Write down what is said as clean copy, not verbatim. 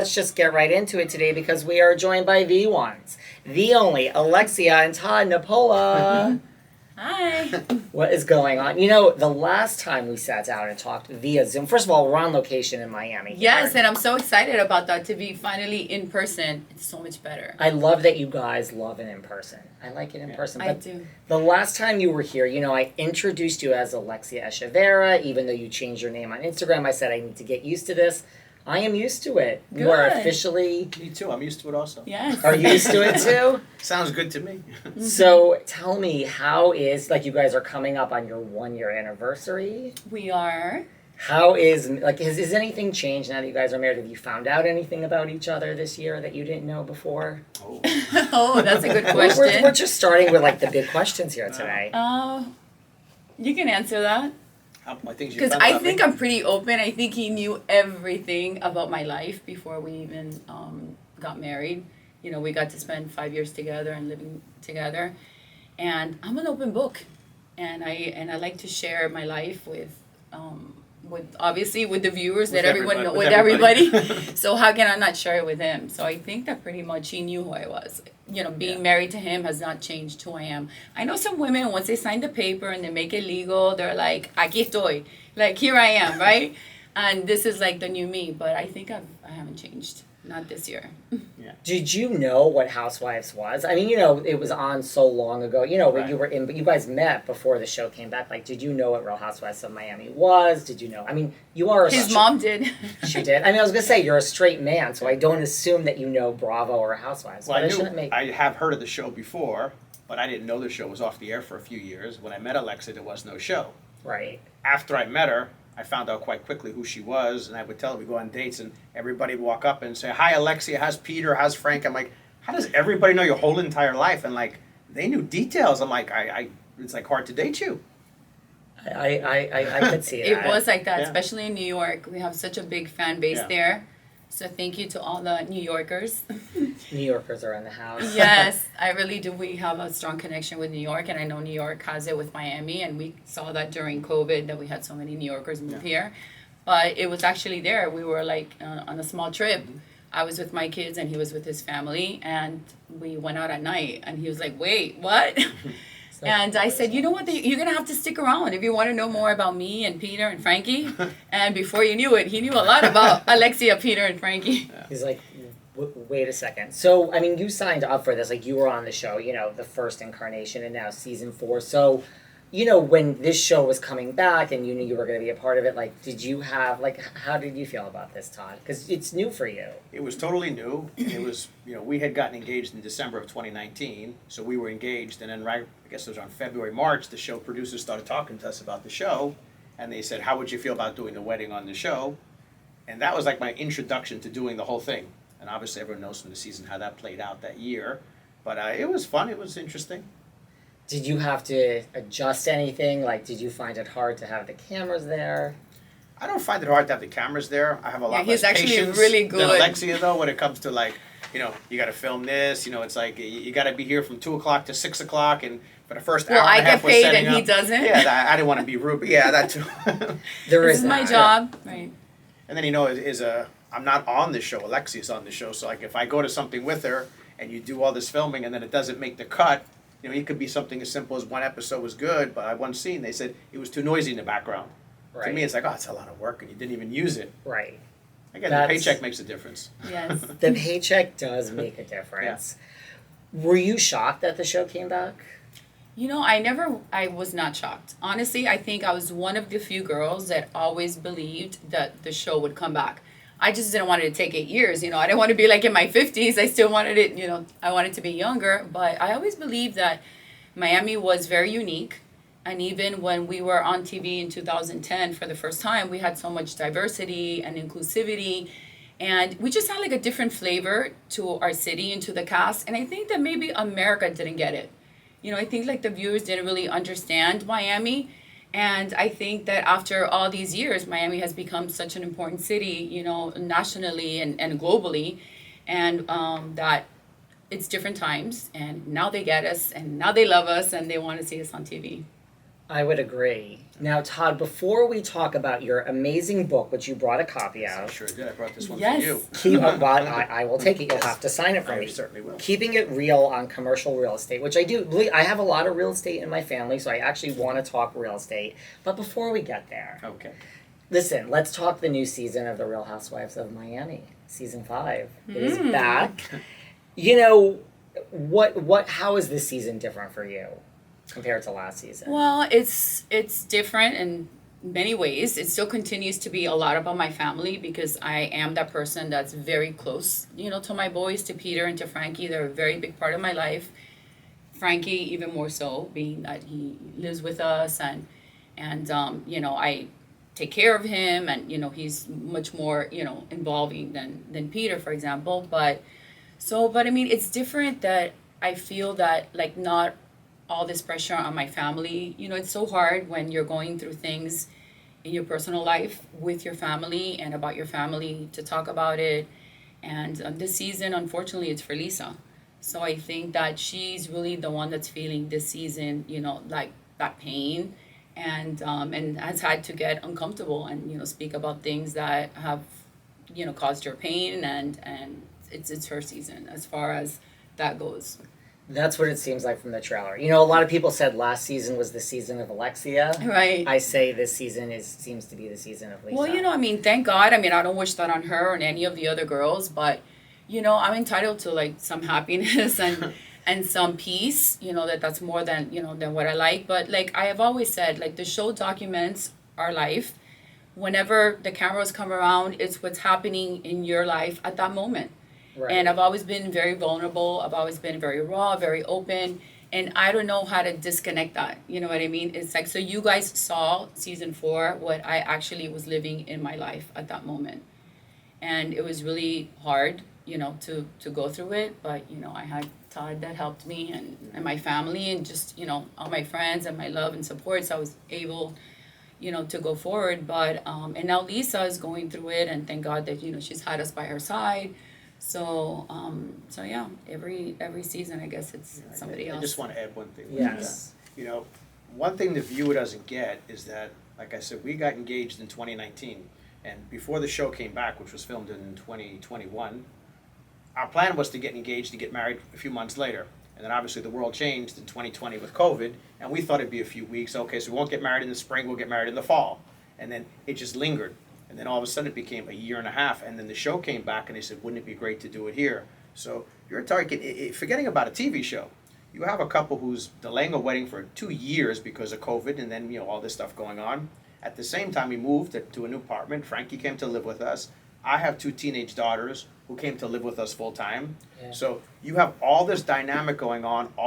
Let's just get right into it today because we are joined by the ones, the only Alexia and Todd Nepola. Hi. What is going on? You know, the last time we sat down and talked via Zoom, first of all, we're on location in Miami. Yes, and I'm so excited about that to be finally in person. It's so much better. I love that you guys love it in person. I like it in person. I But do. the last time you were here, you know, I introduced you as Alexia Echeverra. Even though you changed your name on Instagram, I said I need to get used to this. I am used to it. Good. You are officially. Me too. I'm used to it also. Yes. Are you used to it too? Sounds good to me. So tell me, how is, like, you guys are coming up on your 1 year anniversary? We are. How is, like, has anything changed now that you guys are married? Have you found out anything about each other this year that you didn't know before? Oh. Oh, that's a good We're question. just starting with, like, the big questions here today. You can answer that. My things you Because found I about think me? I'm pretty open. I think he knew everything about my life before we even got married. You know, we got to spend 5 years together and living together. And I'm an open book. And I like to share my life with obviously with the viewers With that everyone everybody- know with with everybody. everybody. So how can I not share it with him? So I think that pretty much he knew who I was. You know, being married to him has not changed who I am. I know some women, once they sign the paper and they make it legal, they're like, aquí estoy. Like, here I am, right? And this is like the new me. But I think I haven't changed. Not this year. Did you know what Housewives was? I mean, you know, it was on so long ago. You know, when Right. you were in, but you guys met before the show came back. Like, did you know what Real Housewives of Miami was? Did you know? I mean, you are a His mom did. She did. I mean, I was gonna say you're a straight man, so I don't assume that you know Bravo or Housewives. Well, But shouldn't make. I have heard of the show before, but I didn't know the show was off the air for a few years. When I met Alexa, there was no show. Right. After I met her, I found out quite quickly who she was, and I would tell her, we go on dates, and everybody would walk up and say, "Hi, Alexia. How's Peter? How's Frank?" I'm like, how does everybody know your whole entire life? And like, they knew details. I'm like, it's like hard to date you. I could see It that. was like that, Yeah. especially in New York. We have such a big fan base Yeah. there. So thank you to all the New Yorkers. New Yorkers are in the house. Yes, I really do. We have a strong connection with New York, and I know New York has it with Miami, and we saw that during COVID that we had so many New Yorkers move here. But it was actually there. We were like on a small trip. I was with my kids, and he was with his family, and we went out at night, and he was like, "Wait, what?" And I said, "You know what? You're going to have to stick around if you want to know more about me and Peter and Frankie." And before you knew it, he knew a lot about Alexia, Peter, and Frankie. He's like, wait a second. So, I mean, you signed up for this. Like, you were on the show, you know, the first incarnation and now season 4. So, you know, when this show was coming back and you knew you were going to be a part of it, like, did you have, like, how did you feel about this, Todd? Because it's new for you. It was totally new. It was, we had gotten engaged in December of 2019, so we were engaged, and then right, I guess it was on February, March, the show producers started talking to us about the show, and they said, how would you feel about doing the wedding on the show? And that was like my introduction to doing the whole thing. And obviously everyone knows from the season how that played out that year. But it was fun, it was interesting. Did you have to adjust anything? Like, did you find it hard to have the cameras there? I don't find it hard to have the cameras there. I have a lot he's less actually patience really than good. Alexia, though, when it comes to, like, you got to film this. It's like you got to be here from 2 o'clock to 6 o'clock, and for the first Well, hour I and a half get we're paid setting and he up. doesn't. Yeah, I didn't want to be rude, but yeah, that too. There This is is my that. job. Right. And then I'm not on the show. Alexia's on the show, so like if I go to something with her and you do all this filming and then it doesn't make the cut, it could be something as simple as one episode was good, but one scene they said it was too noisy in the background. Right. To me, it's like, oh, it's a lot of work, and you didn't even use it. Right. Again, That's- the paycheck makes a difference. Yes. The paycheck does make a difference. Were you shocked that the show came back? You know, I was not shocked. Honestly, I think I was one of the few girls that always believed that the show would come back. I just didn't want it to take 8 years. I didn't want to be like in my 50s. I still wanted it, I wanted to be younger. But I always believed that Miami was very unique. And even when we were on TV in 2010 for the first time, we had so much diversity and inclusivity. And we just had like a different flavor to our city and to the cast. And I think that maybe America didn't get it. I think like the viewers didn't really understand Miami. And I think that after all these years, Miami has become such an important city, nationally and globally. And that it's different times. And now they get us and now they love us and they want to see us on TV. I would agree. Now, Todd, before we talk about your amazing book, which you brought a copy I of, sure did. I brought this one Yes. for you. I will take it. You'll have to sign it for I me. certainly will. Keeping it real on commercial real estate, which I do. I have a lot of real estate in my family, so I actually want to talk real estate. But before we get there, Okay. listen, let's talk the new season of The Real Housewives of Miami, season 5. It is back. You know, how is this season different for you compared to last season? Well, it's different in many ways. It still continues to be a lot about my family because I am that person that's very close, to my boys, to Peter and to Frankie. They're a very big part of my life. Frankie even more so, being that he lives with us and I take care of him and he's much more involving than Peter, for example. But I mean, it's different that I feel that like not all this pressure on my family. It's so hard when you're going through things in your personal life with your family and about your family to talk about it. And this season, unfortunately, it's for Lisa. So I think that she's really the one that's feeling this season, like that pain and has had to get uncomfortable and, speak about things that have, caused her pain and it's her season as far as that goes. That's what it seems like from the trailer. A lot of people said last season was the season of Alexia. Right. I say this season seems to be the season of Lisa. Well, I mean, thank God. I mean, I don't wish that on her or on any of the other girls, but, I'm entitled to like some happiness and some peace, that's more than, than what I like. But like I have always said, like the show documents our life. Whenever the cameras come around, it's what's happening in your life at that moment. Right. And I've always been very vulnerable. I've always been very raw, very open. And I don't know how to disconnect that. You know what I mean? It's like, so you guys saw season 4, what I actually was living in my life at that moment. And it was really hard, to go through it. But, I had Todd that helped me and my family and just, all my friends and my love and support. So I was able, to go forward. But, and now Lisa is going through it. And thank God that, she's had us by her side. So yeah, every season I guess it's somebody else. I just want to add one thing. Yes. One thing the viewer doesn't get is that, like I said, we got engaged in 2019, and before the show came back, which was filmed in 2021, our plan was to get engaged, to get married a few months later. And then obviously the world changed in 2020 with COVID, and we thought it'd be a few weeks. Okay, so we won't get married in the spring, we'll get married in the fall. And then it just lingered. And then all of a sudden it became a year and a half, and then the show came back and they said, wouldn't it be great to do it here? So you're talking, forgetting about a TV show, you have a couple who's delaying a wedding for 2 years because of COVID and then, all this stuff going on. At the same time, we moved to a new apartment. Frankie came to live with us. I have 2 teenage daughters who came to live with us full time. Yeah. So you have all this dynamic going on, all